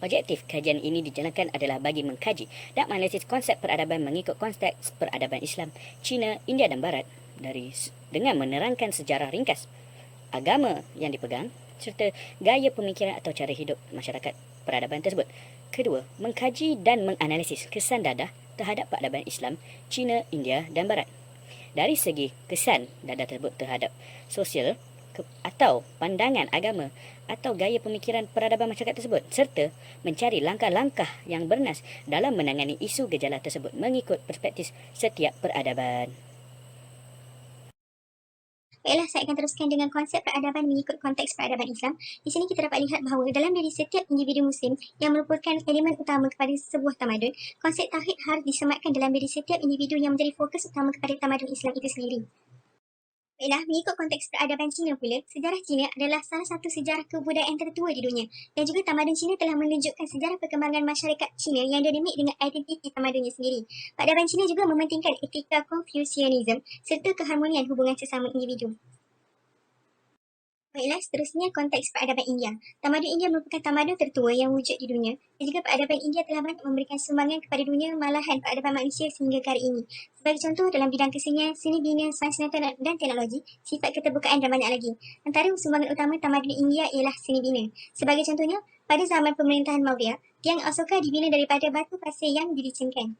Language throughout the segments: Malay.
Objektif kajian ini dijalankan adalah bagi mengkaji dan menganalisis konsep peradaban mengikut konteks peradaban Islam, Cina, India dan Barat dengan menerangkan sejarah ringkas, agama yang dipegang serta gaya pemikiran atau cara hidup masyarakat peradaban tersebut. Kedua, mengkaji dan menganalisis kesan Dadah terhadap peradaban Islam, Cina, India dan Barat. Dari segi kesan Dadah tersebut terhadap sosial atau pandangan agama atau gaya pemikiran peradaban masyarakat tersebut, serta mencari langkah-langkah yang bernas dalam menangani isu gejala tersebut mengikut perspektif setiap peradaban. Baiklah, saya akan teruskan dengan konsep peradaban mengikut konteks peradaban Islam. Di sini kita dapat lihat bahawa dalam diri setiap individu Muslim yang merupakan elemen utama kepada sebuah tamadun, konsep tauhid harus disematkan dalam diri setiap individu yang menjadi fokus utama kepada tamadun Islam itu sendiri. Baiklah, mengikut konteks peradaban Cina pula, sejarah Cina adalah salah satu sejarah kebudayaan tertua di dunia dan juga tamadun Cina telah menunjukkan sejarah perkembangan masyarakat Cina yang dinamik dengan identiti tamadunnya sendiri. Peradaban Cina juga mementingkan etika Confucianism serta keharmonian hubungan sesama individu. Baiklah, seterusnya konteks peradaban India. Tamadun India merupakan tamadun tertua yang wujud di dunia dan juga peradaban India telah banyak memberikan sumbangan kepada dunia malahan peradaban manusia sehingga ke hari ini. Sebagai contoh, dalam bidang kesenian, seni bina, sains dan teknologi, sifat keterbukaan dan banyak lagi. Antara sumbangan utama tamadun India ialah seni bina. Sebagai contohnya, pada zaman pemerintahan Maurya, tiang Asoka dibina daripada batu pasir yang dilicingkan.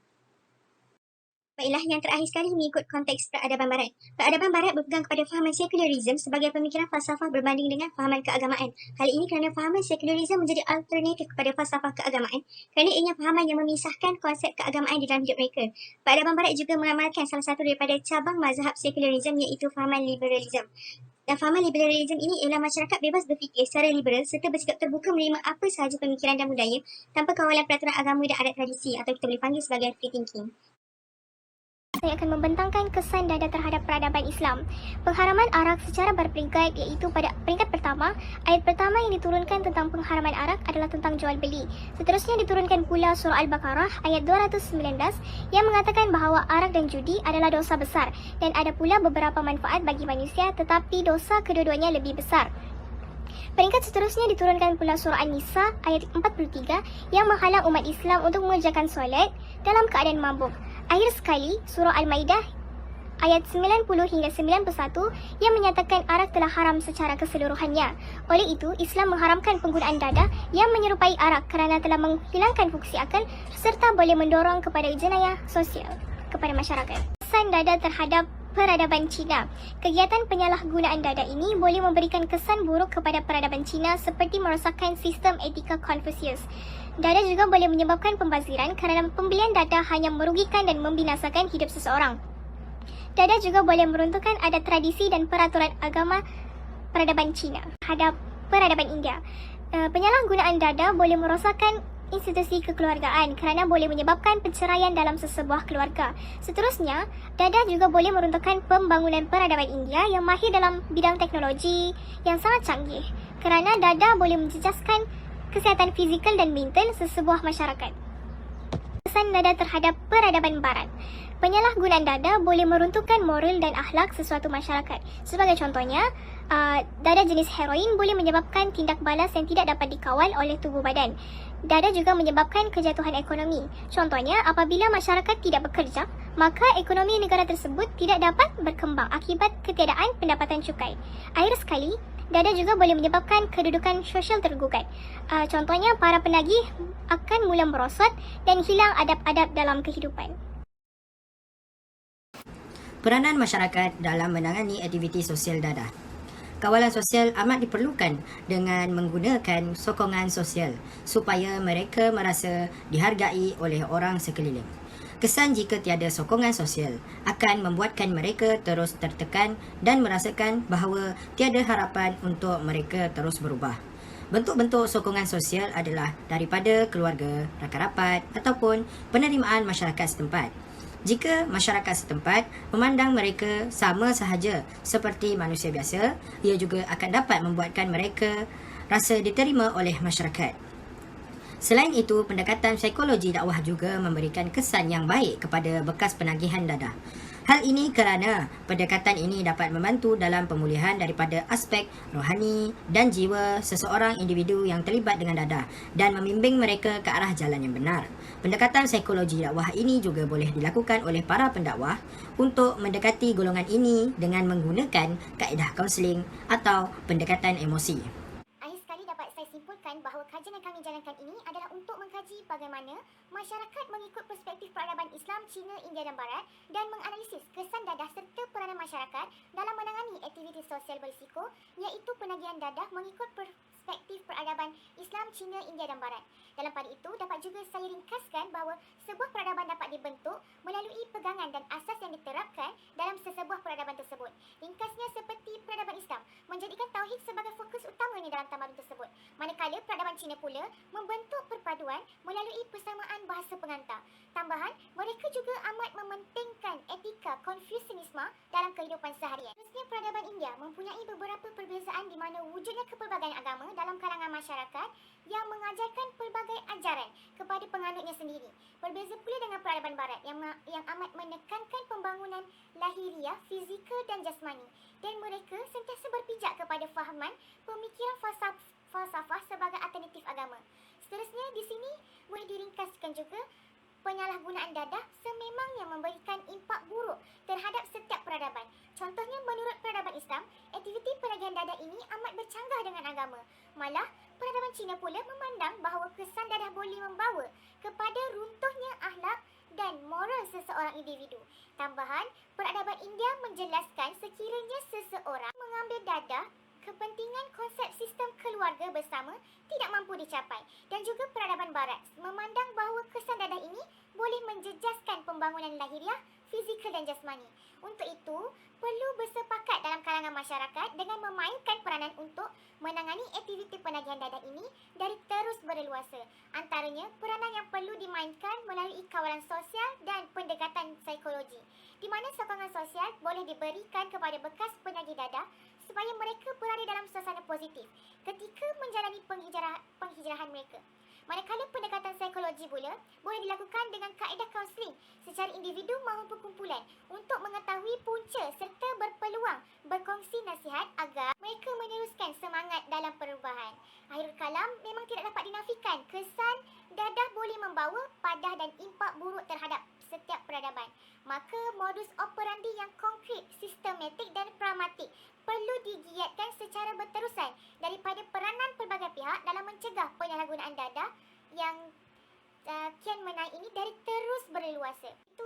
Baiklah, yang terakhir sekali mengikut konteks peradaban Barat. Peradaban Barat berpegang kepada fahaman sekularisme sebagai pemikiran falsafah berbanding dengan fahaman keagamaan. Hal ini kerana fahaman sekularisme menjadi alternatif kepada falsafah keagamaan kerana ianya fahaman yang memisahkan konsep keagamaan di dalam hidup mereka. Peradaban Barat juga mengamalkan salah satu daripada cabang mazhab sekularisme iaitu fahaman liberalisme. Dan fahaman liberalisme ini ialah masyarakat bebas berfikir secara liberal serta bersikap terbuka menerima apa sahaja pemikiran dan budaya tanpa kawalan peraturan agama dan adat tradisi atau kita boleh panggil sebagai free thinking. Saya akan membentangkan kesan Dadah terhadap peradaban Islam. Pengharaman arak secara berperingkat iaitu pada peringkat pertama, ayat pertama yang diturunkan tentang pengharaman arak adalah tentang jual beli. Seterusnya diturunkan pula surah Al-Baqarah ayat 219 yang mengatakan bahawa arak dan judi adalah dosa besar dan ada pula beberapa manfaat bagi manusia tetapi dosa kedua-duanya lebih besar. Peringkat seterusnya diturunkan pula surah An-Nisa ayat 43 yang menghalang umat Islam untuk mengerjakan solat dalam keadaan mabuk. Akhir sekali, surah Al-Maidah ayat 90 hingga 91 yang menyatakan arak telah haram secara keseluruhannya. Oleh itu, Islam mengharamkan penggunaan dadah yang menyerupai arak kerana telah menghilangkan fungsi akal serta boleh mendorong kepada jenayah sosial kepada masyarakat. Kesan dadah terhadap peradaban Cina. Kegiatan penyalahgunaan dadah ini boleh memberikan kesan buruk kepada peradaban Cina seperti merosakkan sistem etika Confucius. Dadah juga boleh menyebabkan pembaziran kerana pembelian dadah hanya merugikan dan membinasakan hidup seseorang. Dadah juga boleh meruntuhkan adat tradisi dan peraturan agama peradaban Cina terhadap peradaban India. Penyalahgunaan dadah boleh merosakkan institusi kekeluargaan kerana boleh menyebabkan perceraian dalam sesebuah keluarga. Seterusnya, dadah juga boleh meruntuhkan pembangunan peradaban India yang mahir dalam bidang teknologi yang sangat canggih kerana dadah boleh menjejaskan kesihatan fizikal dan mental sesebuah masyarakat. Kesan dadah terhadap peradaban Barat. Penyalahgunaan dadah boleh meruntuhkan moral dan akhlak sesuatu masyarakat. Sebagai contohnya, dadah jenis heroin boleh menyebabkan tindak balas yang tidak dapat dikawal oleh tubuh badan. Dadah juga menyebabkan kejatuhan ekonomi. Contohnya, apabila masyarakat tidak bekerja, maka ekonomi negara tersebut tidak dapat berkembang akibat ketiadaan pendapatan cukai. Akhir sekali, dadah juga boleh menyebabkan kedudukan sosial tergugat. Contohnya, para penagih akan mula merosot dan hilang adab-adab dalam kehidupan. Peranan masyarakat dalam menangani aktiviti sosial dadah. Kawalan sosial amat diperlukan dengan menggunakan sokongan sosial supaya mereka merasa dihargai oleh orang sekeliling. Kesan jika tiada sokongan sosial akan membuatkan mereka terus tertekan dan merasakan bahawa tiada harapan untuk mereka terus berubah. Bentuk-bentuk sokongan sosial adalah daripada keluarga, rakan rapat ataupun penerimaan masyarakat setempat. Jika masyarakat setempat memandang mereka sama sahaja seperti manusia biasa, ia juga akan dapat membuatkan mereka rasa diterima oleh masyarakat. Selain itu, pendekatan psikologi dakwah juga memberikan kesan yang baik kepada bekas penagihan dadah. Hal ini kerana pendekatan ini dapat membantu dalam pemulihan daripada aspek rohani dan jiwa seseorang individu yang terlibat dengan dadah dan membimbing mereka ke arah jalan yang benar. Pendekatan psikologi dakwah ini juga boleh dilakukan oleh para pendakwah untuk mendekati golongan ini dengan menggunakan kaedah kaunseling atau pendekatan emosi. Akhir sekali dapat saya simpulkan bahawa kajian yang kami jalankan ini adalah untuk mengkaji bagaimana masyarakat mengikut perspektif peradaban Islam, Cina, India dan Barat dan menganalisis kesan dadah serta peranan masyarakat dalam menangani aktiviti sosial berisiko iaitu penagihan dadah mengikut perspektif peradaban Islam, Cina, India dan Barat. Dalam pada itu, dapat juga saya ringkaskan bahawa sebuah peradaban dapat dibentuk melalui pegangan dan asas yang diterapkan dalam sesebuah peradaban tersebut. Ringkasnya seperti peradaban Islam menjadikan tauhid sebagai fokus utamanya dalam tamadun tersebut. Manakala peradaban Cina pula membentuk perpaduan melalui persamaan bahasa pengantar. Tambahan, mereka juga amat mementingkan etika Konfusianisme dalam kehidupan seharian. Terusnya, peradaban India mempunyai beberapa perbezaan di mana wujudnya kepelbagaian agama dalam kalangan masyarakat yang mengajarkan pelbagai ajaran kepada penganutnya sendiri. Berbeza pula dengan peradaban Barat yang amat menekankan pembangunan lahiriah, fizikal dan jasmani, dan mereka sentiasa berpijak kepada fahaman pemikiran falsafah sebagai alternatif agama. Seterusnya, di sini boleh diringkaskan juga penyalahgunaan dadah sememangnya memberikan impak buruk terhadap setiap peradaban. Contohnya, menurut peradaban Islam, aktiviti penagihan dadah ini amat bercanggah dengan agama. Malah, peradaban Cina pula memandang bahawa kesan dadah boleh membawa kepada runtuhnya akhlak dan moral seseorang individu. Tambahan, peradaban India menjelaskan sekiranya seseorang mengambil dadah, kepentingan konsep sistem keluarga bersama tidak mampu dicapai, dan juga peradaban Barat memandang bahawa kesan dadah ini boleh menjejaskan pembangunan lahiriah, fizikal dan jasmani. Untuk itu, perlu bersepakat dalam kalangan masyarakat dengan memainkan peranan untuk menangani aktiviti penagihan dadah ini dari terus berleluasa. Antaranya, peranan yang perlu dimainkan melalui kawalan sosial dan pendekatan psikologi, di mana sokongan sosial boleh diberikan kepada bekas penagih dadah supaya mereka berada dalam suasana positif ketika menjalani penghijrahan mereka. Manakala pendekatan psikologi pula boleh dilakukan dengan kaedah kaunseling secara individu maupun kumpulan untuk mengetahui punca serta berpeluang berkongsi nasihat agar mereka meneruskan semangat dalam perubahan. Akhirul kalam, memang tidak dapat dinafikan kesan dadah boleh membawa padah dan impak buruk terhadap setiap peradaban. Maka modus operandi yang konkret, sistematik dan pragmatik perlu digiatkan secara berterusan daripada peranan pelbagai pihak dalam mencegah penyalahgunaan dadah yang kian menaik ini dari terus berleluasa. Itu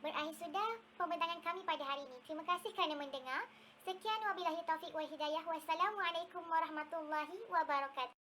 berakhir sudah pembentangan kami pada hari ini. Terima kasih kerana mendengar. Sekian, wabillahi taufiq wal hidayah. Wassalamualaikum warahmatullahi wabarakatuh.